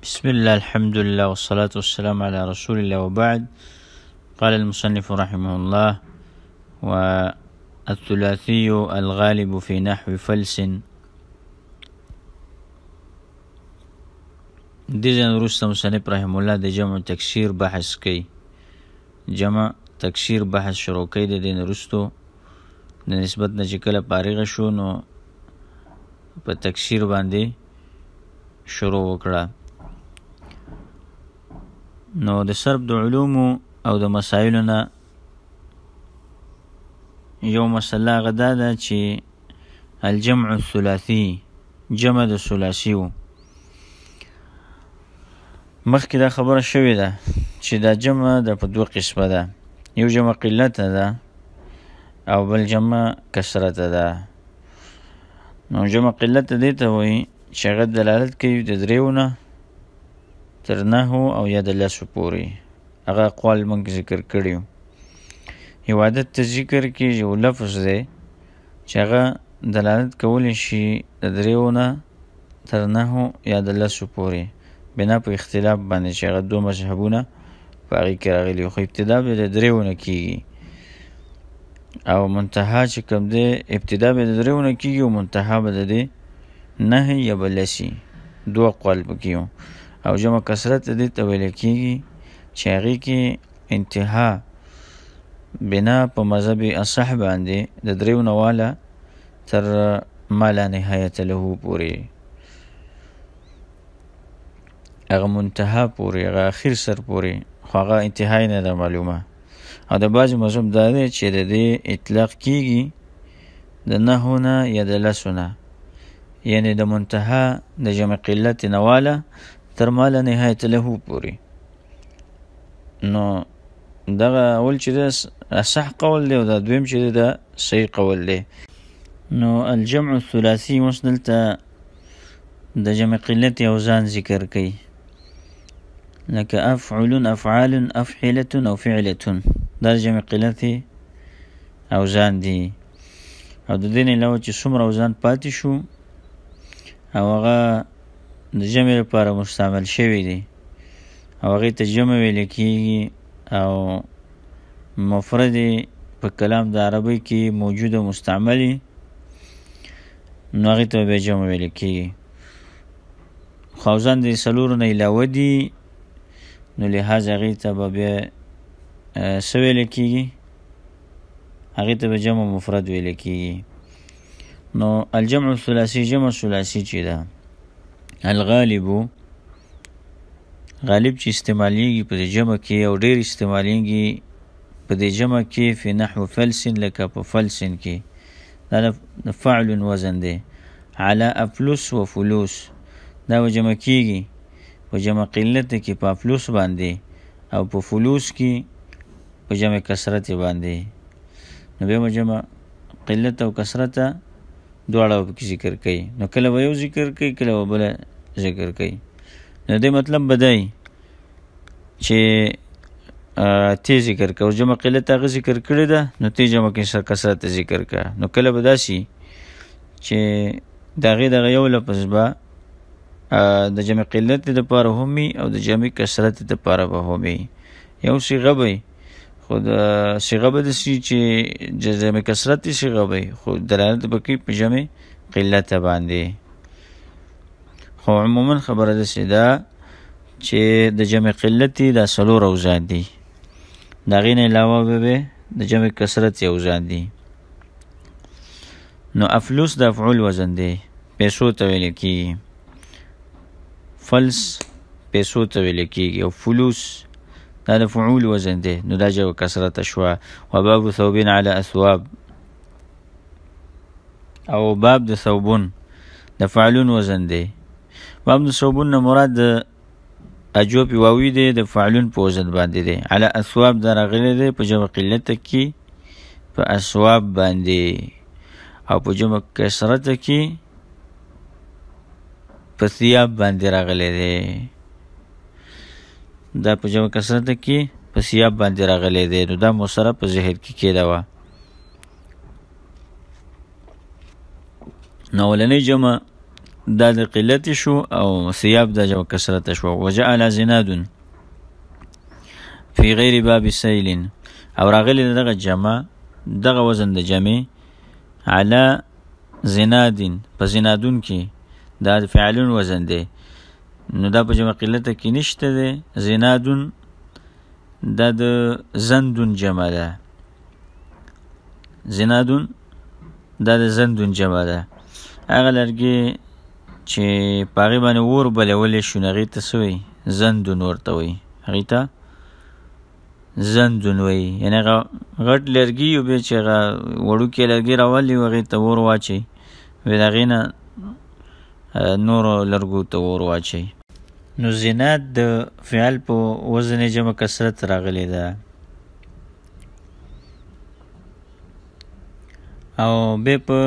بسم الله الحمد لله والصلاة والسلام على رسول الله وبعد. قال المصنف رحمه الله: والثلاثي الغالب في نحو فلس. دیزن رست مصنف رحمه الله د جمع تکسیر بحث کی. جمع تکسیر بحث شروع کی. د دین رستو د نسبت نه چې کله فارغ شو نو په تکسیر باندې شروع وکړه. نو د صرف د علومو او د مسائلو نه یو مسله غدا ده چې الجمع الثلاثي، جمع د ثلاثي و. مخکې دا خبره شوې ده چې دا جمع د په دوه قسمه ده، یو جمع قلت ده او بل جمع کثرت ده. نو جمع قلت دې ته وایي چې هغه دلالت کوي د دریو نه تر نهو او یا د لسو پورې. هغه اقوال موږ ذکر کړي. یو عادت ته ذکر کې یو لفظ دی چې هغه دلالت کولی شي د دریو نه تر نهو یا د لسو پورې، بنا په اختلاف باندې چې هغه دوه مذهبونه په هغې کې راغلي. خو ابتدا به د دریو نه کېږي او منتها چې کوم دی ابتدا به د دریو نه کېږي او منتها به د دې نهه یا به لسي. دوه اقوال پکې وو. او جمع کثرت دې ته ویل کېږي چې هغې کې انتها بنا په مذهب اصح باندې د دریو نه واله تر ما لا نهایت له پورې، هغه منتها پورې، هغه اخر سر پورې، خو هغه انتهای نه ده معلومه. او د بعضې مذهب دا دی چې د دې اطلاق کېږي د نهو نه یا د لسو نه، یعنې د منتها د جمع قلت نه واله تر ما لا نهایت له پورې. نو دغه اول چې ده اصح قول دی او دا دویم چې ده صحیح قول دی. نو الجمع الثلاثي اوس دلته د جمع قلت اوزان ذکر کوي، لکه افعل، افعال، افعلة او فعلة. دا جمع قلت اوزان دي. او د دې نه علاوه چې څومره اوزان پاتې شو او هغه د جمع لپاره مستعمل شوی دی او هغې ته جمع ویل کېږي او مفرد په کلام د عربۍ کې موجود او مستعملي، نو هغې ته بیا جمع ویل کېږي. خو اوزان د څلورو نه علاوه دي، نو لحاظ هغې ته به بیا څه ویل کېږي؟ هغې ته به جمع مفرد ویل کېږي. نو الجمع الثلاثي، جمع ثلاثي چې ده الغالب، غالب چې استعمالیږي په دې جمع کې او ډېر استعمالیږي په دې جمع کې فی نحو فلس، لکه په فلسن کې. دا د فعل وزن دی. علی افلس و فلوس، دا به جمع کېږي په جمع قلت کې په افلوس باندې او په فلوس کې په جمع کثرت باندې. نو بیا به جمع قلت او کثرت دواړه پکې ذکر کوي. نو کله به یو ذکر کوي، کله به بله ذکر کوي. نو دې مطلب به دی چې تی ذکر کوه، جمع قلت هغه ذکر کړې ده، نو تی جمع کثرت ذکر کوه. نو کله به داسې چې د هغې دغه یو لفظ به د جمع قلت دپاره هم وي او د جمع کثرت دپاره به هم وي. یو صیغه به وي، خو د صیغه به داسې چې جمع کثرت صیغه به وي، خو دلالت به کوي په جمع قلت باندې. خو عموما خبره داسې ده چې د جمع قلت دا څلور اوزان دي، د هغې نه علاوه به د جمع کثرت اوزان دي. نو افلوس د افعول وزن دی، پیسو ته ویل کېږي. فلس پیسو ته ویل کېږي او فلوس دا د فعول وزن دی. نو دا جمع کثرت شوه. وباب ثوبین علی اثواب، او باب د ثوبون د فعلون وزن دی. باب د ثوبون نه مراد د اجوب واوی دی، د فعلون په وزن باندې دی. علی اثواب دا راغلی دی په جمع قلت کې په اثواب باندې، او په جمع کثرت کې په ثیاب باندې راغلی دی. دا په جمع کثرت کې په ثیاب باندې راغلی دی. نو دا مصره په ظاهر کې کېده وه. نو اولنۍ جمع دا د قلت شو او ثياب دا جمع کثرت شو. وجعل زناد فی غیر باب سیل او راغلی دغه جمع دغه وزن د جمع علی زنادین په زنادون کې دا د فعلون وزن دی نو دا په جمع قلت کې نشته دی. زنادون دا د زندون جمع ده. زنادون دا د زندون جمع ده. هغه لرګي چې په هغې باندې اور بلولی شو نو هغې ته څه وایي؟ زندون ورته وایي. هغې ته زندون وایي. یعنې هغه غټ لرګي یو بیا چې هغه وړوکې لرګي راولي هغې ته اور واچوي بیا د هغې نه نورو لرګو ته اور واچوي. نو زناد د فعل په وزن جمع کثرت راغلی ده. او بیا په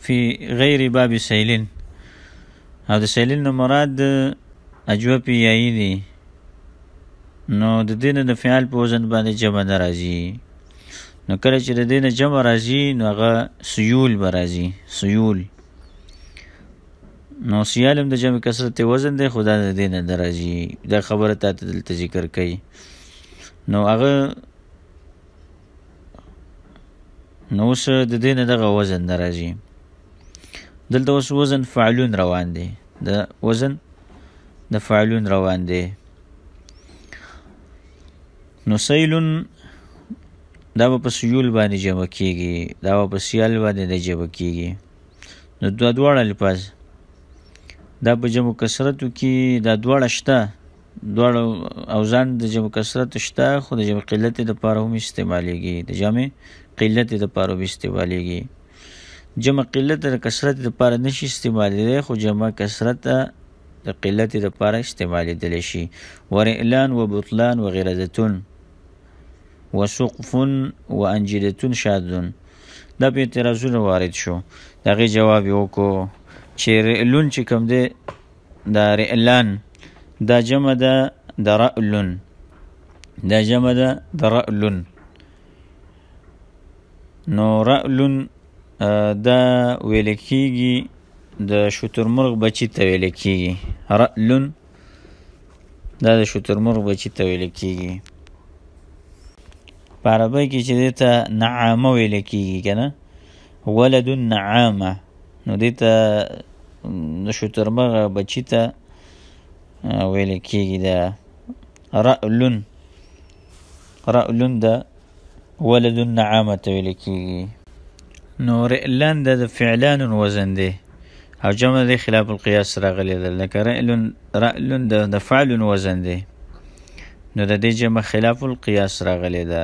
فی غیر باب سیلین او د سیلین نه مراد اجوب یایی دی نو د دې نه د فعل په وزن باندې جمع نه راځي. نو کله چې د دې نه جمع راځي نو هغه سیول به راځي. سیول نو سیال هم د جمع کثرت وزن دی خو دا د دې نه نه راځي. دا خبره تا ته دلته ذکر کوي. نو هغه نو اوس د دې نه دغه وزن نه راځي. دلته اوس وزن فعلون روان دی. د وزن د فعلون روان دی. نو سیلون دا به په سیول باندې جمع کېږي. دا به په سیال باندې نه جمع کېږي. نو دا دواړه الفاظ دا په جمع کثرتو کې دا دواړه شته. دواړه اوزان د جمع کثرت شته خو د جمع قلت دپاره هم استعمالیږي. د جمع قلت دپاره هم استعمالیږي. جمع قلت د کثرت دپاره نشي استعمالیدلی خو جمع کثرت د قلت دپاره استعمالیدلی شي. ورئلان و بطلان و غرزتون و سقفون و انجدتون شادون. دا په اعتراضونه وارد شو. د هغې جواب یې وکړو چې رئلون چې کوم دی دا رئلان دا جمع ده د رألون. دا جمع ده د رألون. نو رألون دا ویل کېږي د شترمرغ بچي ته ویل کېږي. رألون دا د شترمرغ بچي ته ویل کېږي. په عربی کې چې دې ته نعامه ویل کېږي که نه ولد نعامه نو دې ته د شترمرغ بچي ته ویل کېږي دا رألون. رألون دا ولد النعامه ته ویل کېږي. نو رئلان دا د فعلان وزن دی او جمع دی خلاف القیاس راغلی ده. لکه رألون د فعل وزن دی نو د دې جمع خلاف القیاس راغلی ده.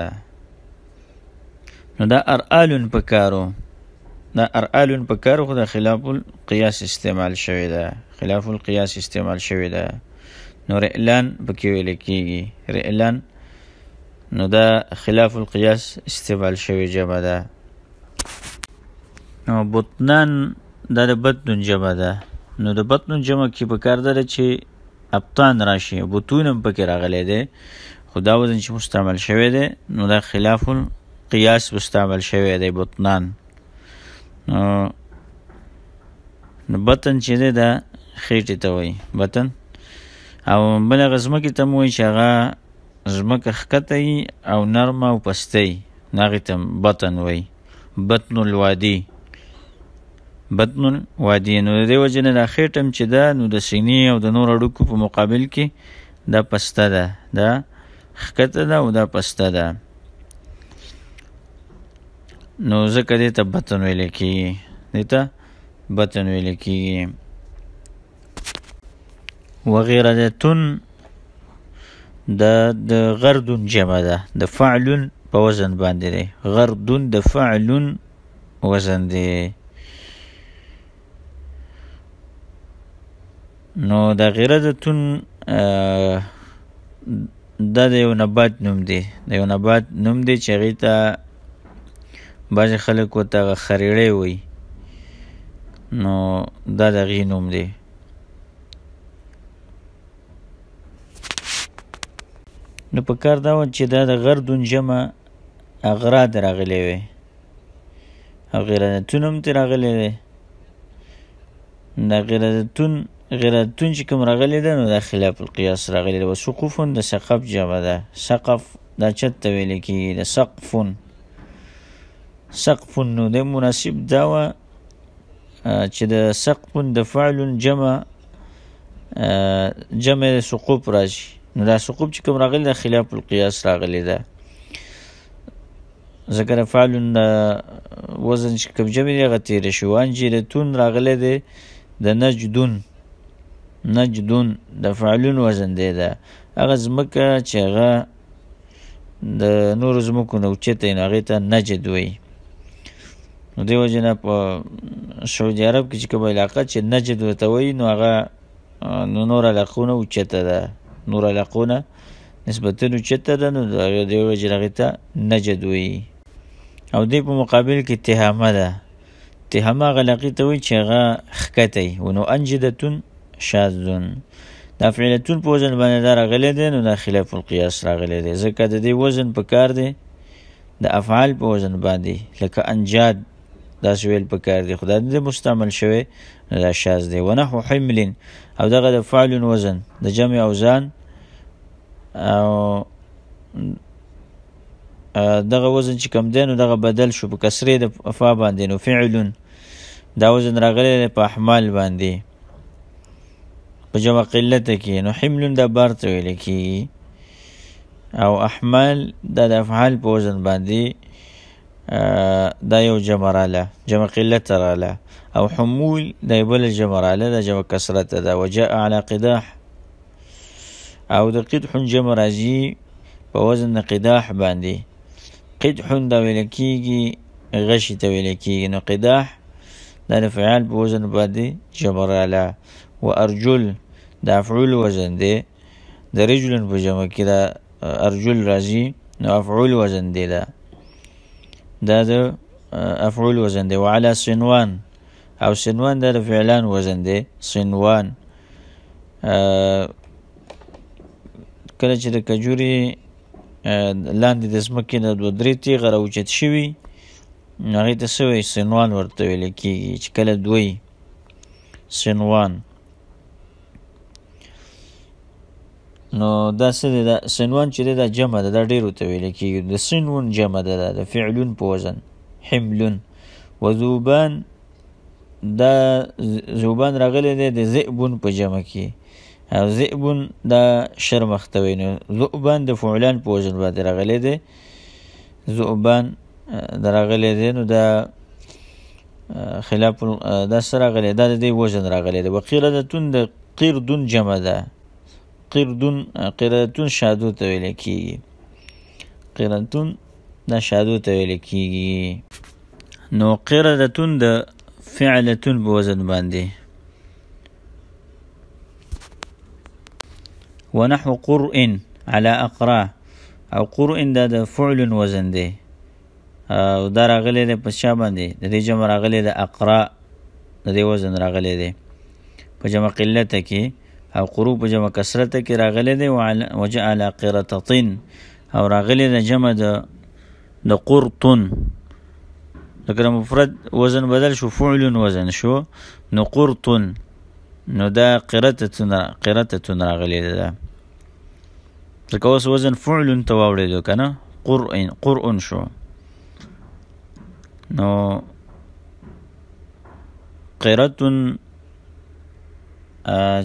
نو دا ارآلون پکارو. دا ارآلون پکارو خو دا خلاف القیاس استعمال شوی ده. خلاف القیاس استعمال شوی ده. نو رئلان پکې ویل کېږي. رئلان نو دا خلاف القیاس استعمال شوی جمع ده. نو بطنان دا د بطن جمع ده. نو د بطن جمع کې پکار ده چې ابطان راشي. بطون هم پکې راغلی دی خو دا وزن چې مستعمل شوی دی نو دا خلاف القیاس مستعمل شوی دی بطنان. نو بطن چې دی دا خېټې ته وایي بطن. او بله هغه ځمکې ته هم وایي چې هغه ځمکه ښکته وي او نرمه او پسته وي نو هغې ته بطن وایي. بطن الوادي. بطن الوادي. نو د دې وجې نه دا خېټه هم چې ده نو د سینې او د نورو اړوکو په مقابل کې دا پسته ده. دا ښکته ده او دا پسته ده. نو ځکه دې ته بطن ویل کېږي. دې ته بطن ویل کېږي. وغرزتون دا د غردون جمع ده. د فعلون په وزن باندې دی. غردون د فعلون وزن دی. نو د غرزتون دا د یو نبات نوم دی. د یو نبات نوم دی چې هغې ته بعضې خلک ورته هغه خریړی وایي. نو دا د هغې نوم دی. نو په کار دا و چې دا د غردون جمع اغراد راغلی وی او غرزتون هم ترې راغلی دی. دا غردتون چې کوم راغلی ده نو دا خلاف القیاس راغلی ده. وسقوفون د سقف جمع ده. سقف دا چت ته ویل کېږي. د سقفون نو د مناسب دا وه چې د سقفون د فعل جمع د سقوف راشي. نو دا سقوف چې کوم راغلی ده خلاف القیاس راغلی ده. ذکر فعل وزن چې کوم جمع دی هغه تېره شو. انجیلتون راغلی دی د نجدون د فعلون وزن دی. ده هغه ځمکه چې هغه د نورو ځمکو نه اوچته وي نو هغې ته نجد وایي. نو دې وجې نه په سعودي عرب کې چې کومه علاقه چې نجد ورته وایي نو هغه نور علاقو نه اوچته ده، نور علاقو نه نسبتاً اوچته ده، نو دې وجې نه هغې ته نجد وایي. او دې په مقابل کې تهامه ده. تهامه هغه علاقې ته وایي چې هغه ښکته وي. نو انجدتون شاذون دا فعلتون په وزن باندې دا راغلی دی نو دا خلاف القیاس راغلی دی. ځکه د دې وزن په کار دی د افعال په وزن باندې، لکه انجاد داسې ویل په کار دی، خو دا د مستعمل شوی نو دا شاذ دی. ونحو حمل او دغه د فعل وزن د جمع اوزان او دغه وزن چې کم دی نو دغه بدل شو په کسرې د افا باندې. نو فعلون دا وزن راغلی دی په احمال باندې په جمع قلت کې. نو حملون دا بار ته ویل کېږي او احمال دا د افعال په وزن باندې دا یو جمع راله، جمع قلت راله. او حمول دا یو بل جمع راله، دا جمع کسرت ده. وجاء على قداح او د قدح جمع راځي په وزن د قداح باندې. قدح دا ویل کېږي غشي ته ویل کېږي. نو قداح دا د فعال په وزن باندې جمع راله. و ارجل دا افعول وزن دی. د رجلن په جمع کې دا ارجل راځي نو افعول وزن دی. دا د افعول وزن دی. وعلى صنوان او صنوان دا د فعلان وزن دی. صنوان کله چې د کجوري لاندې د ځمکې نه دوه درې تیغه راوچت شوي نو هغې ته څه وایي؟ صنوان ورته ویل کېږي چې کله دوی صنوان. نو دا څه دی؟ دا صنوان چې دی دا جمع ده، دا ډېرو ته ویل کېږي. د صنون جمع ده، د فعلون په وزن. حملون وذوبان دا ذوبان راغلی دی د ذئبون په جمع کې. او ذئبون دا شر مختوی. نو ذؤبان د فعلان په وزن باندې راغلی دی. ذؤبان دا راغلی دی نو دا خلاف دا څه راغلی؟ دا د دې وزن راغلی دی. وقردتون د قردون جمع ده. قردتون شادو ته ویل کېږي. قردتون دا شادو ته ویل کېږي. نو قردتون د فعلتون په وزن باندې. ونحو قرء على اقرا او قرء دا د فعل وزن دی او دا راغلی دی په چا باندې؟ د دې جمع راغلی د اقرا، د دې وزن راغلی دی په جمع قلت کې. او قرو په جمع کسرت کې راغلی دی. وجاء على قرطتين او راغلی د جمع د قرطن. لکه مفرد وزن بدل شو، فعل وزن شو، نو قرطن. نو دا قرطتون راغلی دی. ځکه اوس وزن فعل ته واوړېدو که نه، قرء شو. نو قرتون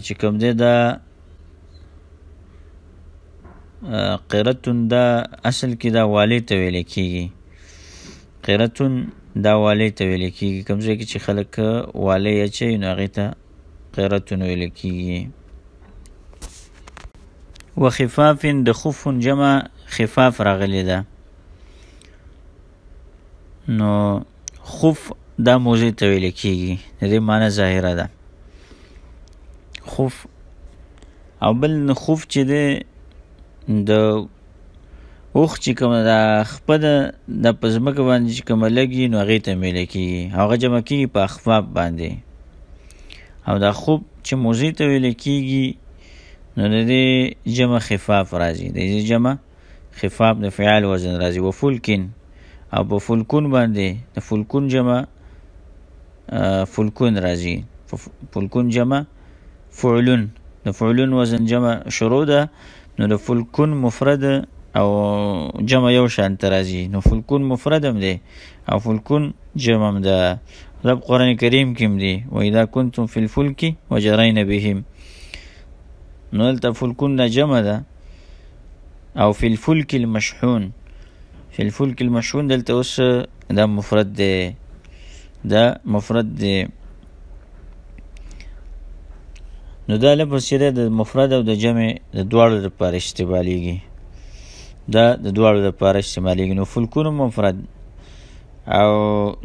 چې کوم دی دا قرتون دا اصل کې دا والی ته ویل کېږي. قرتون دا والی ته ویل کېږي. کوم ځای کې چې خلک والی اچوي نو هغې ته قرتون ویل کېږي. وخفاف د خف جمع خفاف راغلی ده. نو خف دا موضوع ته ویل کېږي، د دې معنی ظاهره ده خف. او بل خف چې دی د اوښ چې کومه دا خپه ده د په ځمکه باندې چې کومه لګي نو هغې ته میله کېږي، هغه جمع کېږي په اخفاف باندې. او دا خوب چې موضوع ته ویل کېږي نو د دې جمع خفاف راځي، د دې جمع خفاف د فعال وزن راځي. وفلکن او په فلکون باندې د فلکون جمع فلکون راځي، په فلکون جمع فعلون، د فعلون وزن جمع شروع ده، نو د فلکون مفرد او جمع یو شان ترازی، نو فلکون مفرد هم دی او فلکون جمع هم ده. رب قرآن کریم کم دی و اذا کنتم فی الفلک وجرین بهم، نو دلته فلکون دا جمع ده او فی الفلک المشحون، فی الفلک المشحون دلته اوس دا مفرد دی، دا مفرد دی. نو دا لفظ چې د مفرد او د جمع د دواړو لپاره استعمالیږي، دا د دواړو لپاره استعمالیږي. نو فلکون مفرد او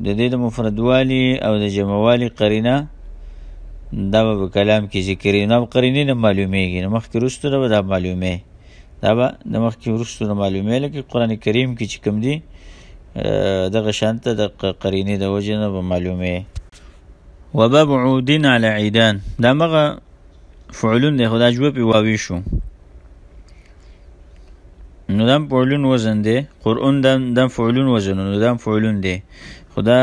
د دې د مفرد والی او د جمع والی قرینه دا به کلام کې ذکر نه قرینه نه معلومیږي، نو مخکې وروسته به دا معلومه، دا به د مخکې وروسته نه معلومه، لکه قرآن کریم کې چې کوم دي دغه شانته د قرینه د وجه نه به معلومه. وباب عودین علی عیدان، دا مغه فعلون دی، خدا جواب واوی شو، نو دام فعلون وزن دی، قرآن دام فعلون وزن، نو دام فعلون دی، خدا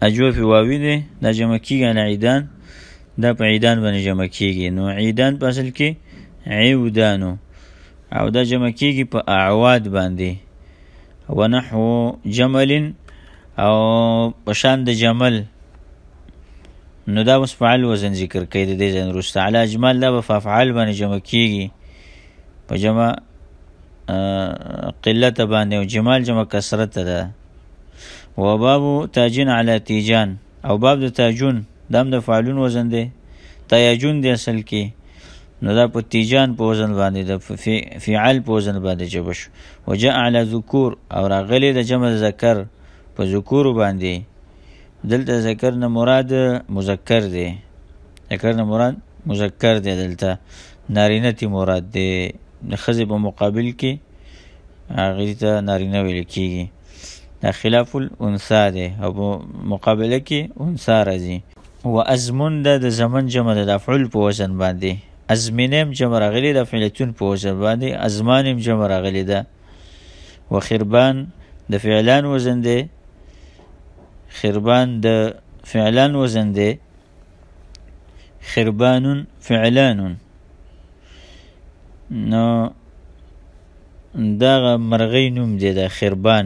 اجواب واوی دی، دا جمع کیږي علی عیدان، دا په عیدان باندې جمع کیږي. نو عیدان په اصل کې عودانو او دا جمع کیږي په اعواد باندې، ونحو جمل او پشان د جمل، نو دا اوس فعل وزن ذکر کوي د دې ځای وروسته. علی اجمال دا به په افعال باندې جمع کیږي په جمع قلت باندې، او جمال جمع کثرت ده. و باب تاجین علی تیجان، او باب د تاجون دام د فعلون وزن دی، تیاجون دی اصل کې، نو دا په تیجان په وزن باندې د فعل په وزن باندې جمع شو. وجاء علی ذکور، او راغلی د جمع ذکر په ذکور باندې، دلته ذکر نه مراد مذکر دی، ذکر نه مراد مذکر دی، دلته نارینه تی مراد دی، د ښځې په مقابل کې هغې ته نارینه ویل کېږي، دا خلاف الانثی دی او په مقابله کې انثی راځي. و ازمون ده د زمن جمع ده د افعل په وزن باندې، ازمینه هم جمع راغلی ده فعلتون په وزن باندې، ازمان هم جمع راغلی ده. و خربان د فعلان وزن دی، خربان د فعلان وزن دی، خربان فعلان، نو دا مرغی نوم دی د خربان،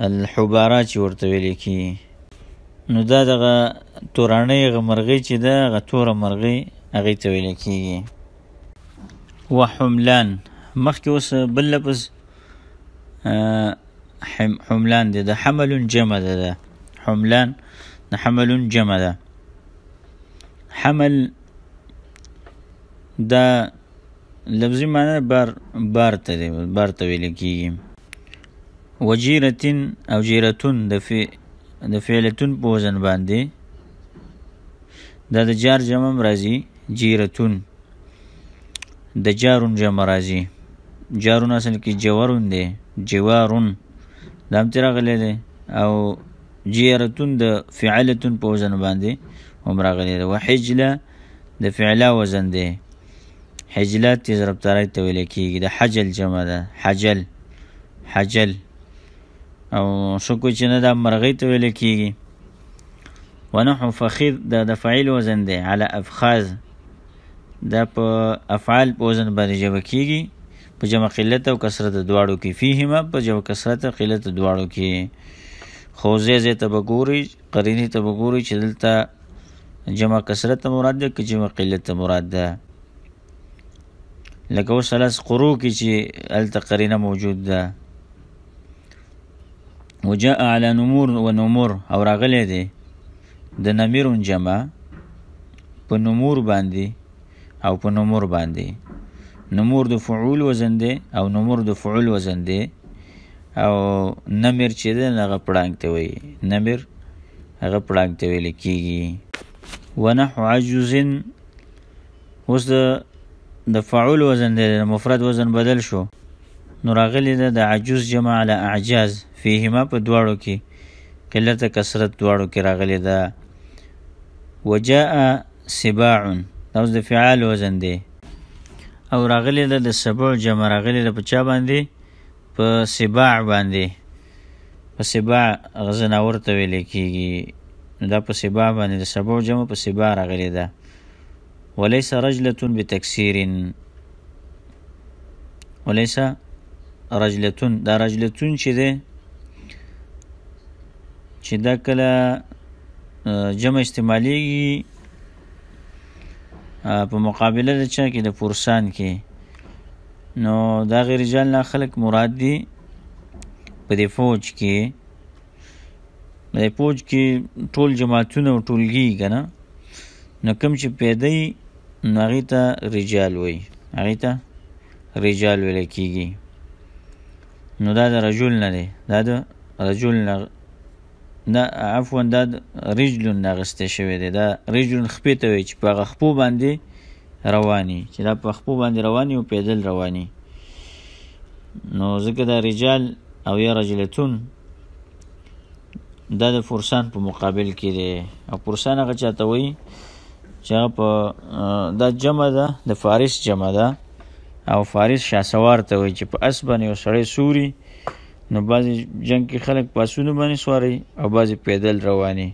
الحبارات چې ورته ویل کېږي، نو دا دغه تورانۍ هغه مرغۍ چې ده هغه توره مرغۍ هغې ته ویل کېږي. و حملان، مخکې اوس بل لفظ حملان دی، د حملون جمع ده، حملان د حملون جمع ده. حمل دا لفظي معنی بار ته دی، بار ته ویل کېږي. و جیرتین او جیرتون د فعلتون په وزن باندې، دا د جار جمع هم راځي، جیرتون د جارون جمع راځي، جارون اصل کې جوارون دی، جوارون دا هم ترې راغلی دی، او جیرتون د فعلتون په وزن باندې هم راغلی دی. و حجله د فعله وزن دی، حجله تیز ربطاری ته ویل کېږي، د حجل جمع ده، حجل حجل، او شکو چې نه دا مرغۍ ته ویل کېږي. ونحو فخذ دا د فعیل وزن دی، علی افخاذ دا په افعال په وزن باندې جمع کېږي په جمع قلت او کثرت دواړو کې، فیهما په جمع کثرت او قلت دواړو کې. خو ځای ته به ګورئ، قرینې ته به ګورئ چې دلته جمع کثرت مراد ده که جمع قلت مراد ده، لکه اوس ثلاث قرو کې چې هلته قرینه موجود ده. وجاء علی نمور و نمور، او راغلی دی د نمیرون جمع په نمور باندې او په نمور باندې. نمور د فعول وزن دی او نمور د فعول وزن دی، او نمر چې دی هغه پړانګ ته وایي، نمر هغه پړانګ ته ویل کېږي. ونحو عجوز، اوس د فعول وزن دی، د مفرد وزن بدل شو، نو راغلی ده د عجوز جمع علی اعجاز، فیهما په دواړو کې قلت کثرت دواړو کې راغلی ده. وجاء سباع، دا اوس د فعال وزن دی، او راغلی ده د سبع جمع راغلی ده په چا باندې؟ په سباع باندې، په سباع هغه زناور ته ویل کېږي، دا په سبا باندې د سبو جمع په سبا راغلی ده. وليس رجلة بتکسیر، وليس رجلة، دا رجلتون چې ده چې دا کله جمع استعمالیږي په مقابله د چا کې د فرسان کې، نو دا غیر رجال نه خلق مراد دي په دې فوج کې. د فوج کې ټول جماعتونه او ټولګي که نه، نو کوم چې پیدای نو هغې ته رجال وایي، هغې ته رجال ویلی کېږي. نو دا د رجل نه دی، دا د رجل نه عفوا دا د رجلون نه اخیستی شوی دی. دا رجلون خپې ته وایي چې په هغه خپو باندې رواني، چې دا په خپو باندې رواني او پیدل رواني. نو ځکه دا رجال او یا رجلتون دا د فرسان په مقابل کې دی. او فرسان هغه چاته وایي چې هغه په دا جمع ده د فارس جمع ده، او فارس شاسوار ته وایي چې په اس باندې یو سړی سوري، نو بعضې جنگ کې خلک په اسونو باندې سواري او بعضې پیدل رواني.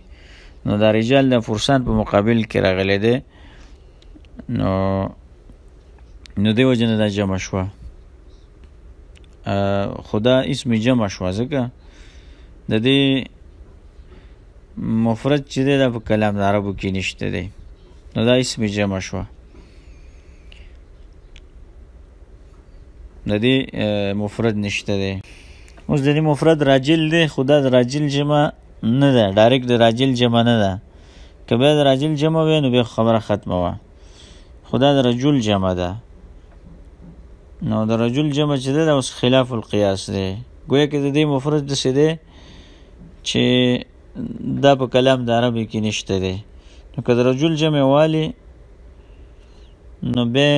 نو دا رجال د فرسان په مقابل کې راغلی دی. نو دی وجه نه دا جمع شوه، خو دا اسم جمع شوه ځکه د دې مفرد چې دی دا په کلام د عربو کې نشته دی، نو دا اسم جمع شوه. د دې مفرد نشته دی. اوس د دې مفرد راجل دی، خو دا د راجل جمع نه ده، ډایرکټ د راجل جمع نه ده. که بیا د راجل جمع وی نو بیا خبره ختمه وه، خو دا د رجل جمع ده. نو د رجل جمع چې ده دا اوس خلاف القیاس دی. گویا که د دې مفرد داسې دی چې دا په کلام د عربي کې نشته دی. نو که د رجل جمع والی نو بیا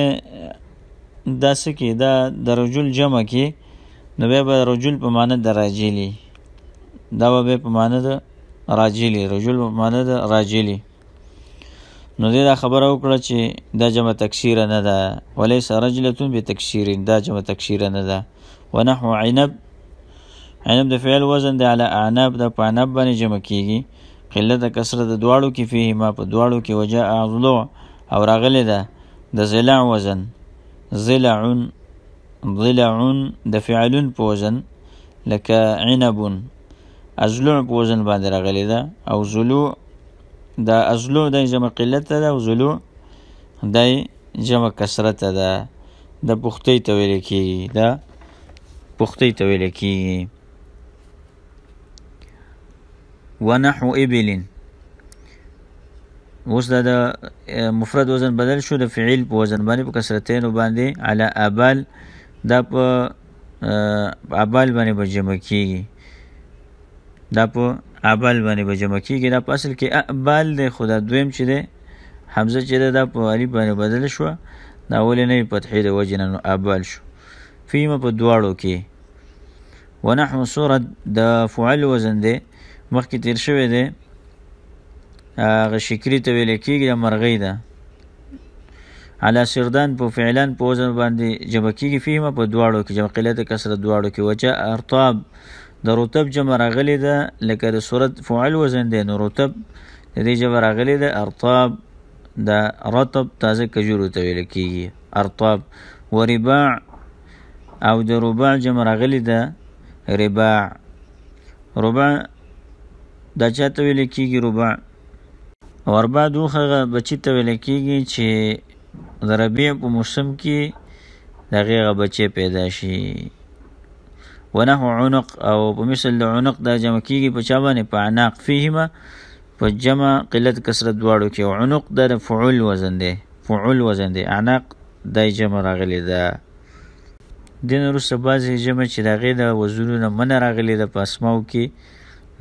دا څه کې دا د رجل جمع کې، نو بیا به رجل په معنی د راجلی، دا به بیا په معنی د راجلی، رجل په معنی د راجلی. نو دې دا خبره وکړه چې دا جمع تکسیره نه ده. ولیس رجلتون بتکسیر، دا جمع تکسیره نه ده. ونحو عنب، عنب د فعل وزن دی علی اعناب، دا په عنب باندې جمع کیږي. قلت کسره د دواړو کې فيه ما په دواړو کې، وجاء ضلوع او راغلی ده د ضلع وزن، ضلعون، ضلعون د فعلون په وزن، لکه عنبون، ازلوع په وزن باندې راغلی ده. او ضلوع دا ازلوع دا جمع قلت ده، او ضلوع دا جمع کسرت ده. د پختۍ ته ویل کېږي، دا پختۍ ته ویل کېږي. ونحو ابلین، اوس دا د مفرد وزن بدل شو د فعل په وزن باندې په کسرتینو باندې علی ابال، دا په ابال باندې به جمع کېږي، دا په ابال باندې به جمع کېږي. دا په اصل کې ابال دی، خو دا دویم چې دی حمزه چې ده دا په الف باندې بدل شوه، دا ولې نه وي فتحې د وجې نه، نو ابال شو. فیما په دواړو کې. ونحو صورت د فعل وزن دی، مخکې تیر شوی دی، هغه شکري ته ویل کېږي، د مرغۍ ده. علی سردان په فعلان په وزن باندې جمع کېږي. فیما په دواړو کې، جمع قلت کسرت دواړو کې. وجاء ارطاب، د رطب جمع راغلی ده، لکه د صورت فعل وزن دی، نو رطب د دې جمع راغلی ده ارطاب، د رطب تازه کجورو ته ویل کېږي ارطاب. ورباع، او د رباع جمع راغلی ده رباع. رباع دا چا ته ویل کېږي رباع. او اربع دوخ هغه بچي ته ویل کېږي چې د ربیع په موسم کې د هغې هغه بچی پیدا شي. ونحو عنق، او په مثل د عنق دا جمع کېږي په چا باندې؟ په عناق. فیهما په جمع قلت کسرت دواړو کې. او عنق دا د فعول وزن دی، فعول وزن دی. عناق دا جمع راغلی ده. دین وروسته بعضې جمع چې د هغې د وزنونو منه راغلی ده په اسماو کې،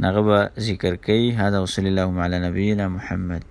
هغه به ذکر کوي. هذا وصلی الله علی نبینا محمد.